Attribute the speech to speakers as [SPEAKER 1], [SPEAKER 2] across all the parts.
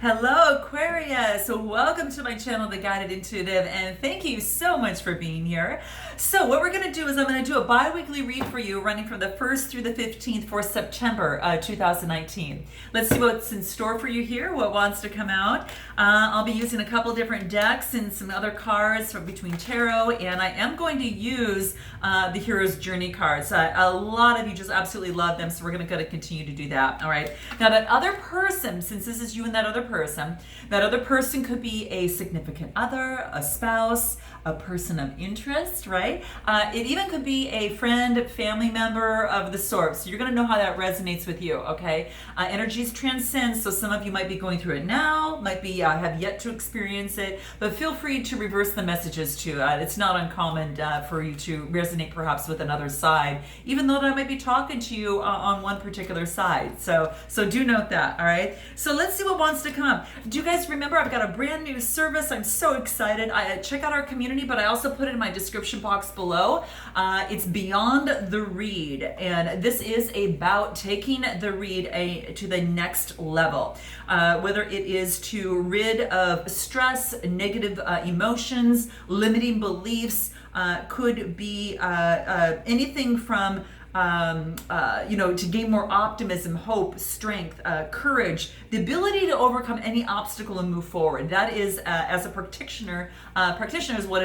[SPEAKER 1] Hello, Aquarius. Welcome to my channel, The Guided Intuitive, and thank you so much for being here. So what we're going to do is I'm going to do a bi-weekly read for you running from the 1st through the 15th for September 2019. Let's see what's in store for you here, what wants to come out. I'll be using a couple different decks and some other cards from between tarot, and I am going to use the Hero's Journey cards. A lot of you just absolutely love them, so we're going to continue to do that. All right. Now that other person, since this is you and that other person could be a significant other, a spouse, a person of interest, right? It even could be a friend, family member of the sort. So you're going to know how that resonates with you, okay? Energies transcend, so some of you might be going through it now, might be have yet to experience it, but feel free to reverse the messages too. It's not uncommon for you to resonate perhaps with another side, even though I might be talking to you on one particular side. So do note that, all right? So let's see what wants to come up. Do you guys remember I've got a brand new service? I'm so excited. Check out our community, but I also put it in my description box below. It's Beyond the Read, and this is about taking the read to the next level. Whether it is to rid of stress, negative emotions, limiting beliefs, could be anything from to gain more optimism, hope, strength, courage, the ability to overcome any obstacle and move forward. That is, as a practitioner is what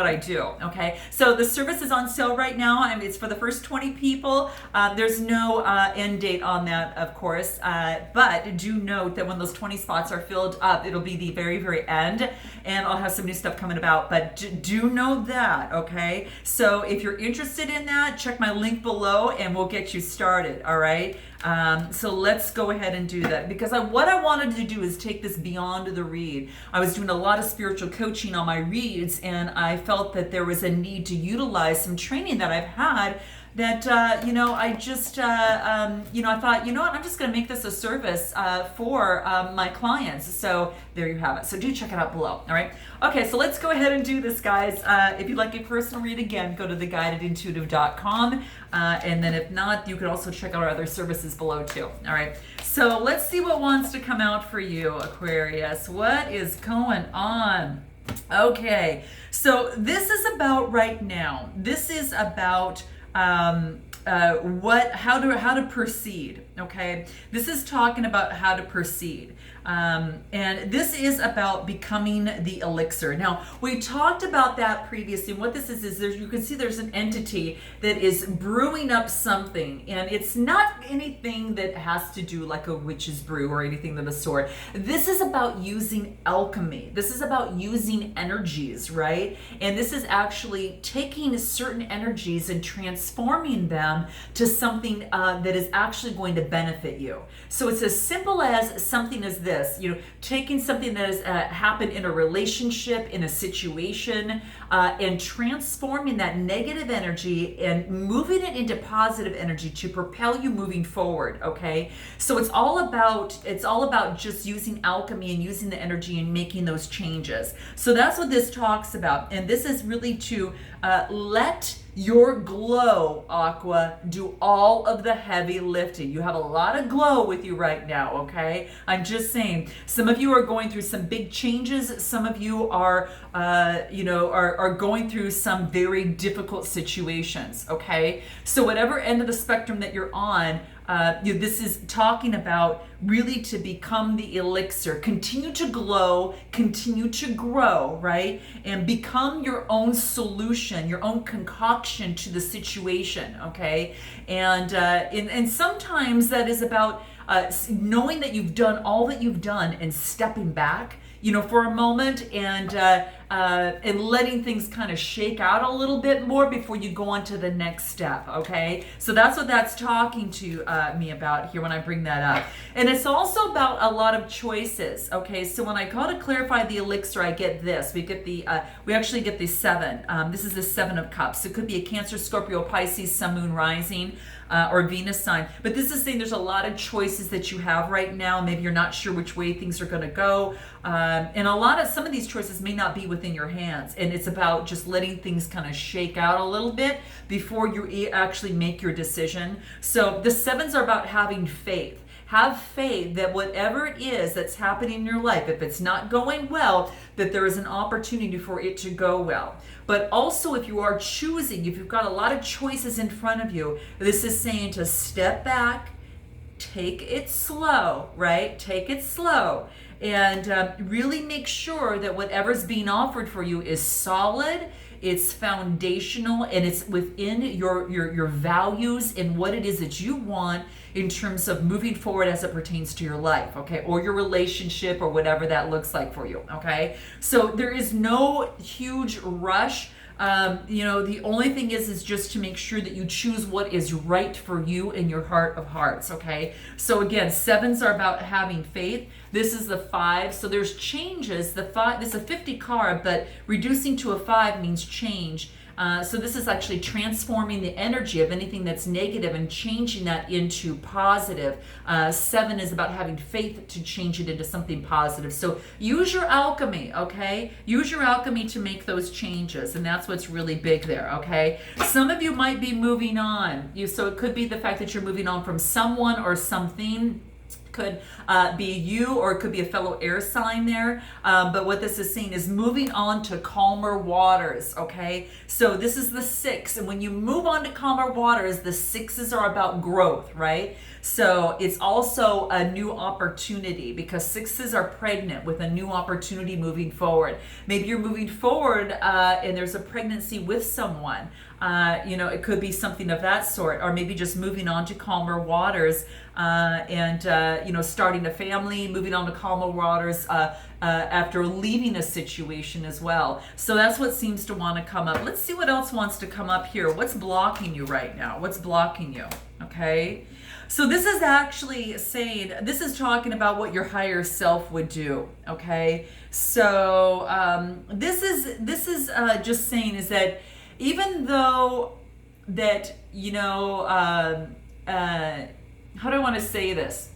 [SPEAKER 1] I do. Okay, so the service is on sale right now. I mean, it's for the first 20 people. There's no end date on that, of course, but do note that when those 20 spots are filled up, it'll be the very, very end, and I'll have some new stuff coming about. But do know that, okay? So if you're interested in that, check my link below and we'll get you started, all right? So let's go ahead and do that, because what I wanted to do is take this beyond the read. I was doing a lot of spiritual coaching on my reads, and I felt that there was a need to utilize some training that I've had that, I thought, you know what, I'm just going to make this a service for my clients. So there you have it. So do check it out below. All right. Okay, so let's go ahead and do this, guys. If you'd like a personal read, again, go to theguidedintuitive.com. And then if not, you could also check out our other services below too. All right. So let's see what wants to come out for you, Aquarius. What is going on? Okay. So this is about right now. This is about how to proceed. Okay, this is talking about how to proceed, and this is about becoming the elixir. Now, we talked about that previously, and what this is you can see there's an entity that is brewing up something, and it's not anything that has to do like a witch's brew or anything of the sort. This is about using alchemy. This is about using energies, right? And this is actually taking certain energies and transforming them to something that is actually going to benefit you. So it's as simple as something as this, taking something that has happened in a relationship, in a situation, and transforming that negative energy and moving it into positive energy to propel you moving forward. Okay, so it's all about just using alchemy and using the energy and making those changes. So that's what this talks about, and this is really to let your glow, Aqua, do all of the heavy lifting. You have a lot of glow with you right now, okay? I'm just saying, some of you are going through some big changes. Some of you are going through some very difficult situations, okay? So whatever end of the spectrum that you're on, this is talking about really to become the elixir, continue to glow, continue to grow, right? And become your own solution, your own concoction to the situation, okay? And sometimes that is about knowing that you've done all that you've done and stepping back, for a moment, and letting things kind of shake out a little bit more before you go on to the next step, okay? So that's what that's talking to me about here when I bring that up. And it's also about a lot of choices, okay? So when I call to clarify the elixir, I get this. We actually get the 7. This is the 7 of Cups. It could be a Cancer, Scorpio, Pisces, Sun, Moon, Rising, or Venus sign. But this is saying there's a lot of choices that you have right now. Maybe you're not sure which way things are going to go. And some of these choices may not be within your hands. And it's about just letting things kind of shake out a little bit before you actually make your decision. So the 7s are about having faith. have faith that whatever it is that's happening in your life, if it's not going well, that there is an opportunity for it to go well. But also, if you are choosing, if you've got a lot of choices in front of you, this is saying to step back, take it slow, right? Take it slow. And really make sure that whatever's being offered for you is solid, it's foundational, and it's within your values and what it is that you want in terms of moving forward as it pertains to your life, okay? Or your relationship, or whatever that looks like for you, okay? So there is no huge rush. The only thing is just to make sure that you choose what is right for you in your heart of hearts, okay? So again, 7s are about having faith. This is the 5, so there's changes. The 5, this is a 50 card, but reducing to a 5 means change. So this is actually transforming the energy of anything that's negative and changing that into positive. 7 is about having faith to change it into something positive. So use your alchemy, okay? Use your alchemy to make those changes, and that's what's really big there, okay? Some of you might be moving on. So it could be the fact that you're moving on from someone or something. Could be you, or it could be a fellow air sign there. But what this is saying is moving on to calmer waters, okay? So this is the 6, and when you move on to calmer waters, the 6s are about growth, right? So it's also a new opportunity, because 6s are pregnant with a new opportunity moving forward. Maybe you're moving forward and there's a pregnancy with someone. It could be something of that sort, or maybe just moving on to calmer waters and starting a family, moving on to calmer waters after leaving a situation as well. So that's what seems to want to come up. Let's see what else wants to come up here. What's blocking you right now? What's blocking you? Okay. So this is actually saying, this is talking about what your higher self would do, okay? So this is just saying is that even though that, how do I want to say this?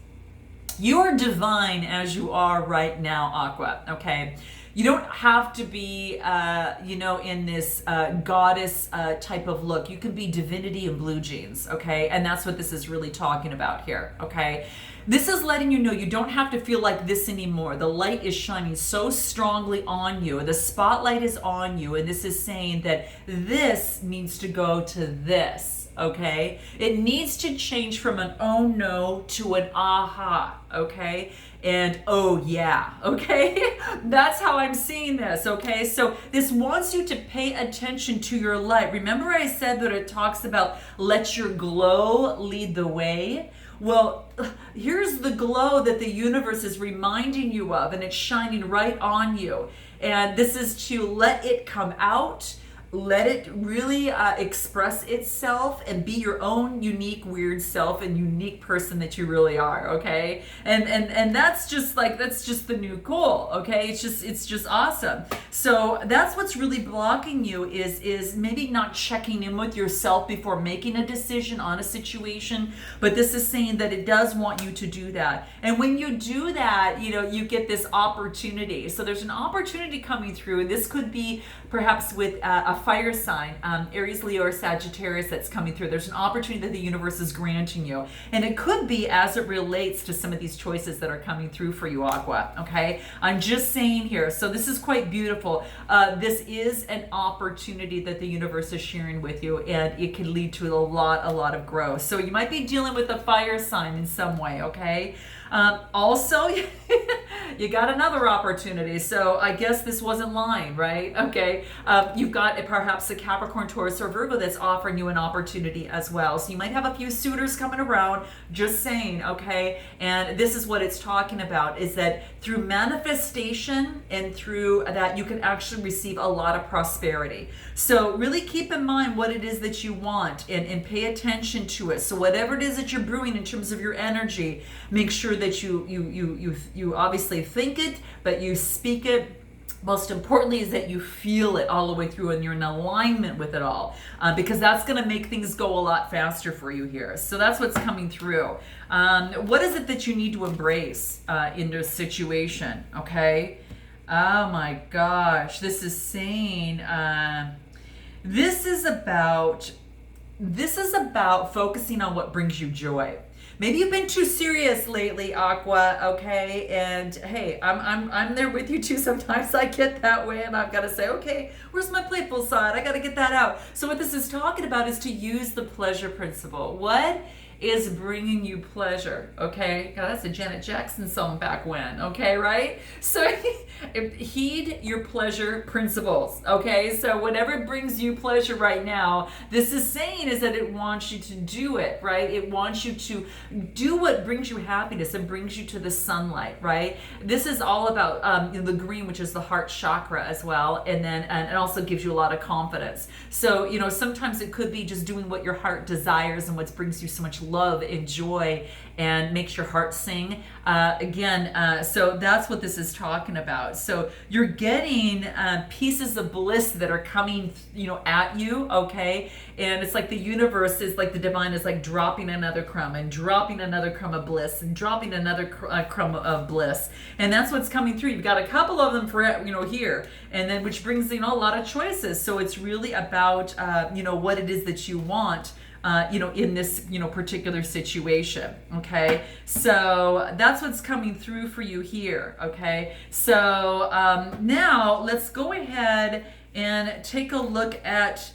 [SPEAKER 1] You are divine as you are right now, Aqua, okay? You don't have to be, in this goddess type of look. You can be divinity in blue jeans, okay? And that's what this is really talking about here, okay? This is letting you know you don't have to feel like this anymore. The light is shining so strongly on you. The spotlight is on you. And this is saying that this needs to go to this, okay? It needs to change from an oh no to an aha, okay? And oh yeah, okay? That's how I'm seeing this, okay? So this wants you to pay attention to your light. Remember I said that it talks about let your glow lead the way? Well, here's the glow that the universe is reminding you of, and it's shining right on you. And this is to let it come out, let it really express itself and be your own unique weird self and unique person that you really are, okay? And that's just the new cool, okay? It's just awesome. So that's what's really blocking you is maybe not checking in with yourself before making a decision on a situation, but this is saying that it does want you to do that. And when you do that, you get this opportunity. So there's an opportunity coming through, and this could be perhaps with a fire sign, Aries, Leo, or Sagittarius that's coming through. There's an opportunity that the universe is granting you. And it could be as it relates to some of these choices that are coming through for you, Aqua, okay? I'm just saying here, so this is quite beautiful. This is an opportunity that the universe is sharing with you, and it can lead to a lot of growth. So you might be dealing with a fire sign in some way, okay? Also, you got another opportunity. So I guess this wasn't lying, right? Okay. You've got perhaps a Capricorn, Taurus, or Virgo that's offering you an opportunity as well. So you might have a few suitors coming around, just saying, okay? And this is what it's talking about, is that through manifestation and through that, you can actually receive a lot of prosperity. So really keep in mind what it is that you want and pay attention to it. So whatever it is that you're brewing in terms of your energy, make sure that you obviously think it, but you speak it. Most importantly is that you feel it all the way through and you're in alignment with it all, because that's going to make things go a lot faster for you here. So that's what's coming through. What is it that you need to embrace in this situation? Okay. Oh my gosh. This is saying, this is about focusing on what brings you joy. Maybe you've been too serious lately, Aqua, okay? And hey, I'm there with you too. Sometimes I get that way and I've got to say, okay, where's my playful side? I got to get that out. So what this is talking about is to use the pleasure principle. What is bringing you pleasure? Okay, God, that's a Janet Jackson song back when, okay, right? So heed your pleasure principles, okay? So whatever brings you pleasure right now, this is saying is that it wants you to do it, right? It wants you to do what brings you happiness and brings you to the sunlight, right? This is all about the green, which is the heart chakra as well, and it also gives you a lot of confidence. So sometimes it could be just doing what your heart desires and what brings you so much love and joy and makes your heart sing. So that's what this is talking about. So you're getting pieces of bliss that are coming, at you, okay? And it's like the universe is like the divine is like dropping another crumb and dropping another crumb of bliss and dropping another crumb of bliss. And that's what's coming through. You've got a couple of them for, here, and then which brings, a lot of choices. So it's really about, what it is that you want. In this, particular situation, okay? So that's what's coming through for you here, okay? So now let's go ahead and take a look at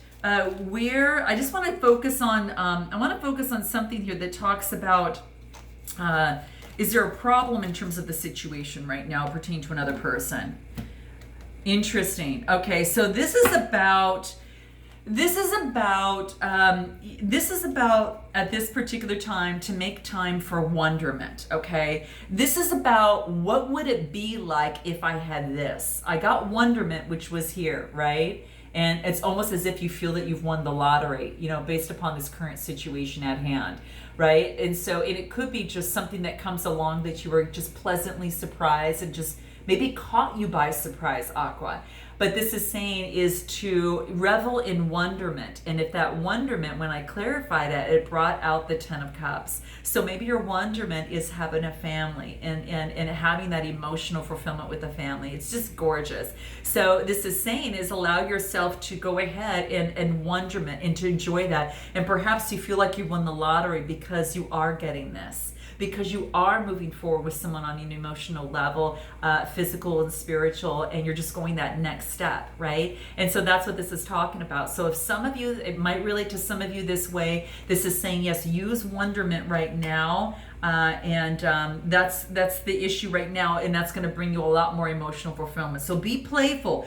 [SPEAKER 1] where, I just want to focus on, something here that talks about, is there a problem in terms of the situation right now pertaining to another person? Interesting. Okay, so this is about at this particular time to make time for wonderment, okay? This is about what would it be like if I had this. I got wonderment, which was here, right? And it's almost as if you feel that you've won the lottery, based upon this current situation at hand, right? And so it could be just something that comes along that you were just pleasantly surprised and just maybe caught you by surprise, Aqua. But this is saying is to revel in wonderment. And if that wonderment, when I clarified it brought out the 10 of Cups. So maybe your wonderment is having a family and having that emotional fulfillment with a family. It's just gorgeous. So this is saying is allow yourself to go ahead and wonderment and to enjoy that. And perhaps you feel like you won the lottery because you are getting this. Because you are moving forward with someone on an emotional level, physical and spiritual, and you're just going that next step, right? And so that's what this is talking about. So if some of you, it might relate to some of you this way, this is saying, yes, use wonderment right now. That's the issue right now, and that's going to bring you a lot more emotional fulfillment. So be playful,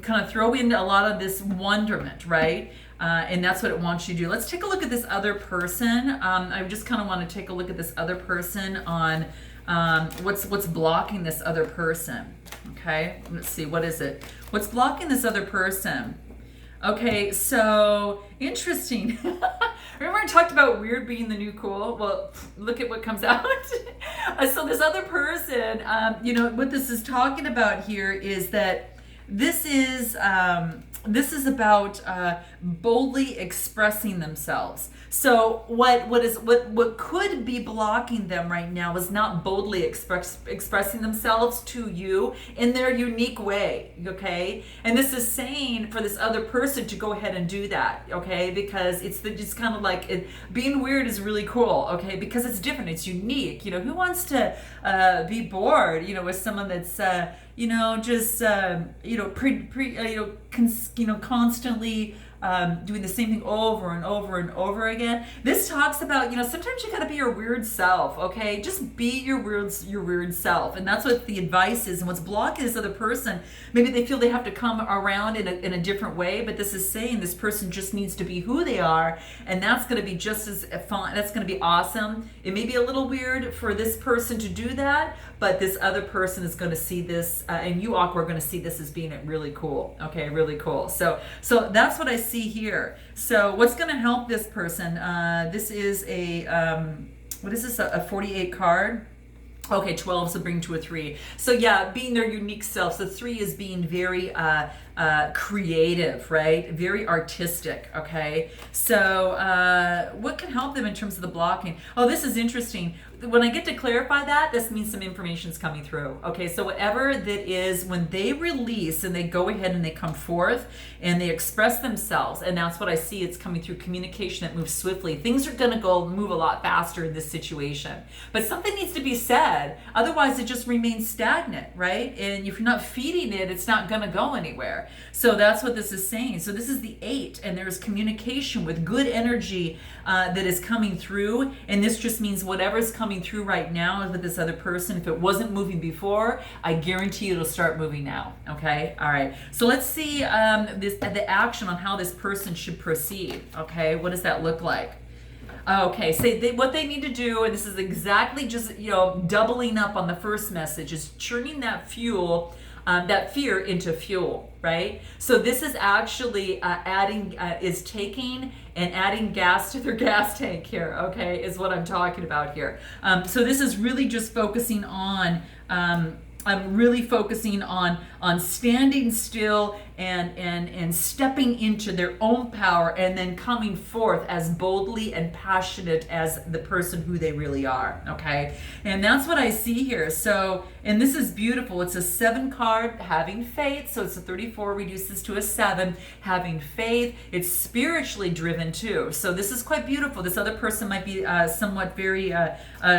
[SPEAKER 1] kind of throw in a lot of this wonderment, right? And that's what it wants you to do. Let's take a look at this other person. I just kind of want to take a look at this other person on what's blocking this other person. Okay, let's see, what is it? What's blocking this other person? Okay, so interesting. Remember I talked about weird being the new cool? Well, look at what comes out. So this other person, what this is talking about here is that this is about boldly expressing themselves. So what could be blocking them right now is not boldly expressing themselves to you in their unique way, okay? And this is saying for this other person to go ahead and do that, okay? Because it's kind of like being weird is really cool, okay? Because it's different, it's unique. Who wants to be bored, with someone that's constantly doing the same thing over and over and over again. This talks about, sometimes you gotta be your weird self, okay? Just be your weird self. And that's what the advice is. And what's blocking this other person, maybe they feel they have to come around in a different way, but this is saying this person just needs to be who they are, and that's gonna be just as fun. That's gonna be awesome. It may be a little weird for this person to do that, but this other person is gonna see this, and you, Aqua, are gonna see this as being really cool, okay? Really cool. So that's what I see here. So what's going to help this person? This is what is this? A 48 card? Okay, 12 so bring to a 3. So yeah, being their unique self. So 3 is being very creative, right? Very artistic, okay? So what can help them in terms of the blocking? Oh, this is interesting. when I get to clarify that, this means some information is coming through. Okay, so whatever that is, when they release and they go ahead and they come forth and they express themselves, and that's what I see, it's coming through communication that moves swiftly. Things are gonna move a lot faster in this situation. But something needs to be said, otherwise it just remains stagnant, right? And if you're not feeding it, it's not gonna go anywhere. So that's what this is saying. So this is the 8, and there's communication with good energy that is coming through, and this just means whatever's coming through right now with this other person, if it wasn't moving before, I guarantee you it'll start moving now. Okay, all right, so let's see the action on how this person should proceed. Okay, what does that look like? Okay, so what they need to do, and this is exactly just, you know, doubling up on the first message, is churning that fuel, that fear into fuel, right? So this is actually is taking and adding gas to their gas tank here, okay, is what I'm talking about here. So this is really just focusing on, I'm really focusing on standing still and stepping into their own power, and then coming forth as boldly and passionate as the person who they really are, okay? And that's what I see here. So, and this is beautiful. It's a 7 card, having faith. So it's a 34 reduces to a 7, having faith. It's spiritually driven too. So this is quite beautiful. This other person might be somewhat very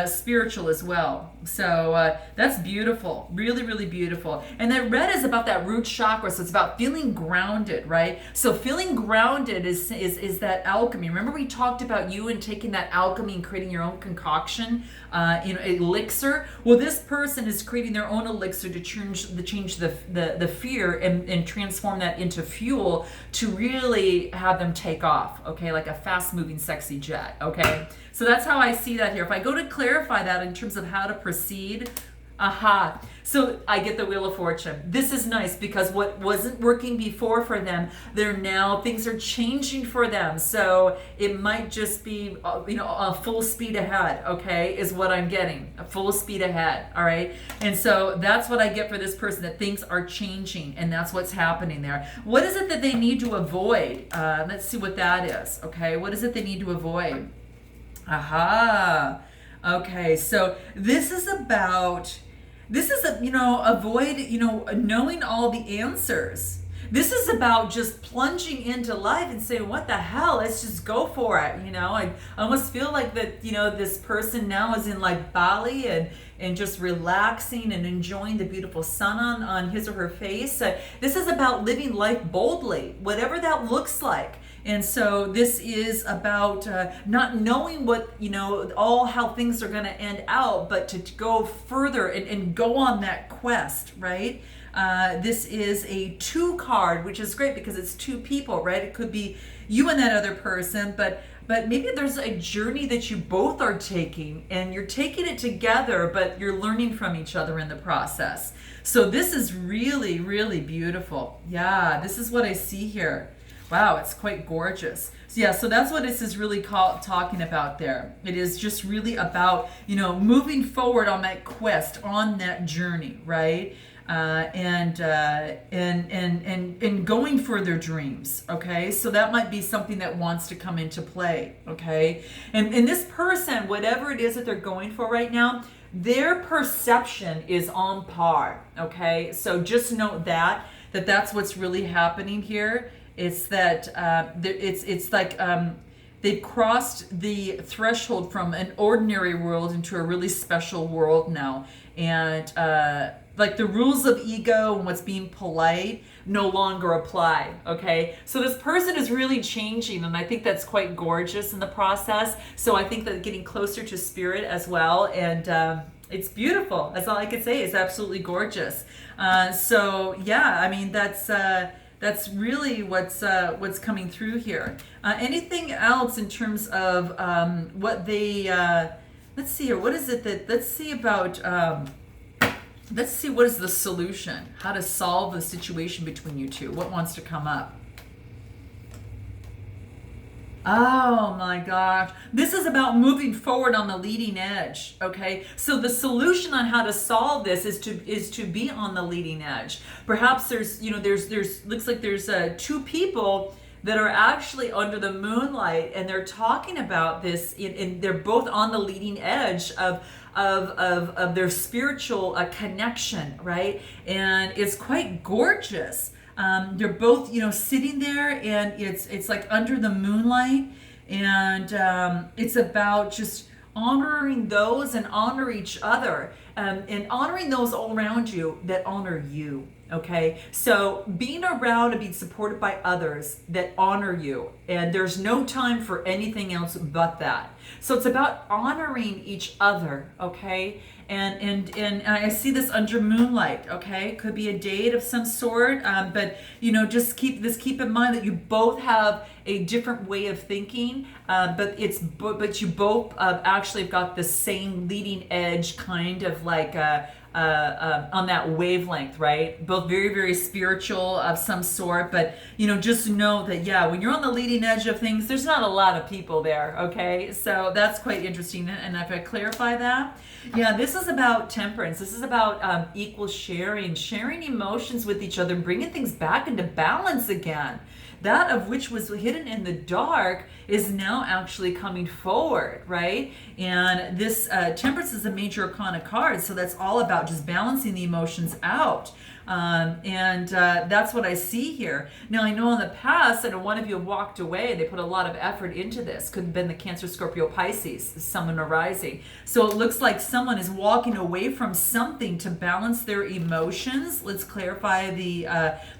[SPEAKER 1] spiritual as well. So that's beautiful, really, really beautiful. And that red is about that root chakra, so it's about feeling grounded, right? So feeling grounded is that alchemy. Remember we talked about you and taking that alchemy and creating your own concoction, elixir? Well, this person is creating their own elixir to change the fear and transform that into fuel to really have them take off, okay? Like a fast-moving, sexy jet, okay? So that's how I see that here. If I go to clarify that in terms of how to proceed, aha. So I get the Wheel of Fortune. This is nice because what wasn't working before for them, things are changing for them. So it might just be, a full speed ahead, okay, is what I'm getting. A full speed ahead, all right? And so that's what I get for this person, that things are changing, and that's what's happening there. What is it that they need to avoid? Let's see what that is, okay? What is it they need to avoid? Aha. Okay, so this is avoid, knowing all the answers. This is about just plunging into life and saying, what the hell, let's just go for it. I almost feel like that, this person now is in like Bali and just relaxing and enjoying the beautiful sun on his or her face. This is about living life boldly, whatever that looks like. And so this is about not knowing what, all how things are going to end out, but to go further and go on that quest, right? This is a 2 card, which is great because it's 2 people, right? It could be you and that other person, but maybe there's a journey that you both are taking, and you're taking it together, but you're learning from each other in the process. So this is really, really beautiful. Yeah, this is what I see here. Wow, it's quite gorgeous. So yeah, so that's what this is really talking about there. It is just really about, moving forward on that quest, on that journey, right? And going for their dreams, okay? So that might be something that wants to come into play, okay? And this person, whatever it is that they're going for right now, their perception is on par, okay? So just note that's what's really happening here. It's that it's like they've crossed the threshold from an ordinary world into a really special world now, and like the rules of ego and what's being polite no longer apply. Okay, so this person is really changing, and I think that's quite gorgeous in the process. So I think that getting closer to spirit as well, and it's beautiful. That's all I could say. It's absolutely gorgeous. So yeah, I mean that's really what's coming through here. Anything else in terms of what they, let's see here, what is it that, let's see what is the solution, how to solve the situation between you two, what wants to come up. Oh my gosh. This is about moving forward on the leading edge, okay? So the solution on how to solve this is to be on the leading edge. Perhaps there's looks like there's 2 people that are actually under the moonlight, and they're talking about this, and they're both on the leading edge of their spiritual connection, right? And it's quite gorgeous. They're both, sitting there, and it's like under the moonlight, and it's about just honoring those and honor each other, and honoring those all around you that honor you. Okay, so being around and being supported by others that honor you, and there's no time for anything else but that. So it's about honoring each other, okay? And I see this under moonlight, okay? Could be a date of some sort, but just keep in mind that you both have a different way of thinking, but you both actually have got the same leading edge, kind of like on that wavelength, right? Both very, very spiritual of some sort, but just know that, yeah, when you're on the leading edge of things, there's not a lot of people there, okay? So that's quite interesting. And if I clarify that, yeah, this is about temperance. This is about equal sharing emotions with each other, bringing things back into balance again. That of which was hidden in the dark is now actually coming forward, right? And this temperance is a major arcana card, so that's all about just balancing the emotions out. And that's what I see here. Now, I know in the past, I know one of you have walked away. They put a lot of effort into this. Could have been the Cancer, Scorpio, Pisces, someone arising. So it looks like someone is walking away from something to balance their emotions. Let's clarify the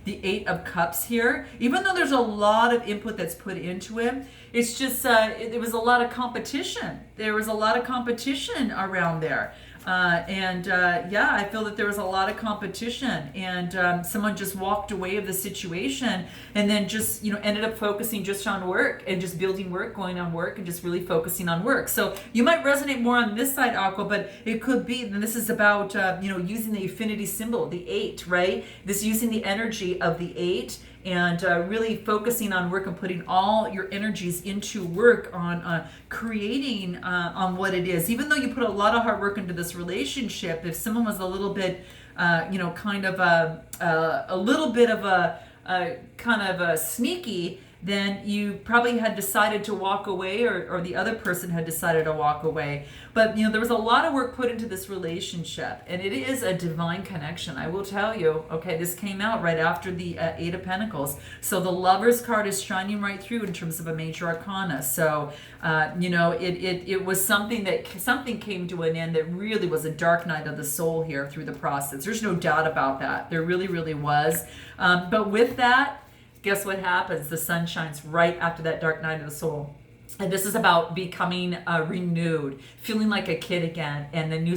[SPEAKER 1] Eight of Cups here. Even though there's a lot of input that's put into it, it's just, there was a lot of competition. There was a lot of competition around there. Yeah, I feel that there was a lot of competition, and someone just walked away of the situation, and then just ended up focusing just on work and just building work, going on work, and just really focusing on work. So you might resonate more on this side, Aqua, but it could be, and this is about using the affinity symbol, the 8, right? This using the energy of the 8. And really focusing on work and putting all your energies into work on creating on what it is. Even though you put a lot of hard work into this relationship, if someone was a little bit, kind of a little bit of a kind of a sneaky, then you probably had decided to walk away, or the other person had decided to walk away. But there was a lot of work put into this relationship, and it is a divine connection, I will tell you. Okay, this came out right after the Eight of Pentacles, so the Lover's card is shining right through in terms of a major arcana. So it was something came to an end that really was a dark night of the soul here through the process. There's no doubt about that. There really, really was. But with that, guess what happens? The sun shines right after that dark night of the soul. And this is about becoming renewed, feeling like a kid again, and the new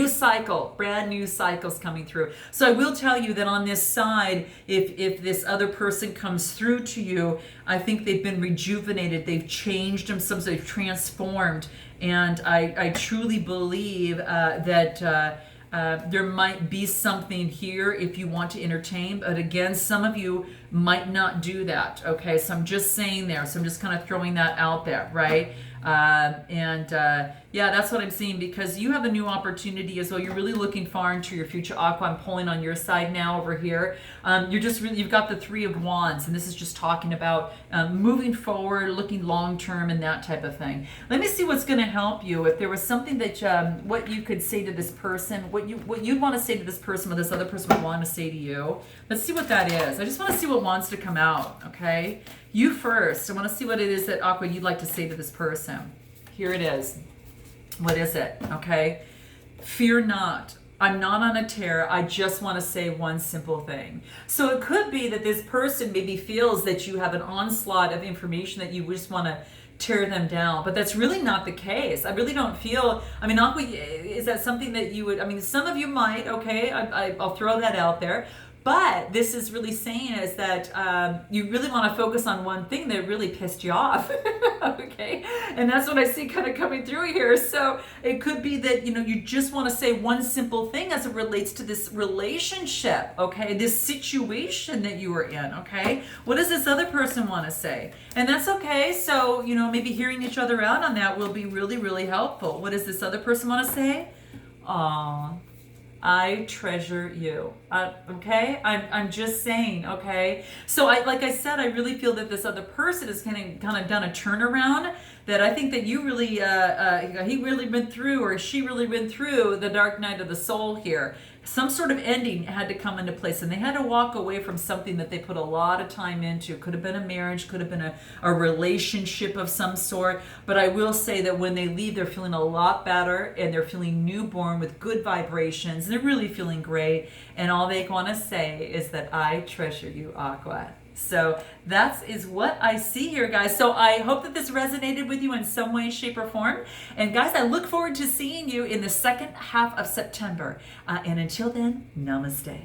[SPEAKER 1] cycle, brand new cycles coming through. So I will tell you that on this side, if this other person comes through to you, I think they've been rejuvenated, they've changed themselves, they've transformed, and I truly believe that there might be something here if you want to entertain, but again, some of you might not do that, okay? So I'm just saying there, so I'm just kind of throwing that out there, right? Yeah, that's what I'm seeing, because you have a new opportunity as well. You're really looking far into your future, Aqua. I'm pulling on your side now over here. You've got the Three of Wands, and this is just talking about moving forward, looking long term, and that type of thing. Let me see what's going to help you. If there was something that what you could say to this person, what you'd want to say to this person, what this other person would want to say to you. Let's see what that is. I just want to see what wants to come out. Okay, you first. I want to see what it is that, Aqua, you'd like to say to this person. Here it is. What is it? Okay. Fear not. I'm not on a tear. I just want to say one simple thing. So it could be that this person maybe feels that you have an onslaught of information that you just want to tear them down, but that's really not the case. I really don't feel, Aqua, is that something that you would, some of you might, okay, I'll throw that out there. But this is really saying is that you really want to focus on one thing that really pissed you off, okay? And that's what I see kind of coming through here. So it could be that, you just want to say one simple thing as it relates to this relationship, okay? This situation that you are in, okay? What does this other person want to say? And that's okay. So, maybe hearing each other out on that will be really, really helpful. What does this other person want to say? Aw. I treasure you. Okay, I'm just saying. Okay, so like I said, I really feel that this other person has kind of done a turnaround. That I think that you really, he really went through, or she really went through the dark night of the soul here. Some sort of ending had to come into place, and they had to walk away from something that they put a lot of time into. Could have been a marriage, could have been a relationship of some sort. But I will say that when they leave, they're feeling a lot better, and they're feeling newborn with good vibrations, and they're really feeling great. And all they want to say is that I treasure you, Aqua. So that is what I see here, guys. So I hope that this resonated with you in some way, shape, or form. And guys, I look forward to seeing you in the second half of September. And until then, namaste.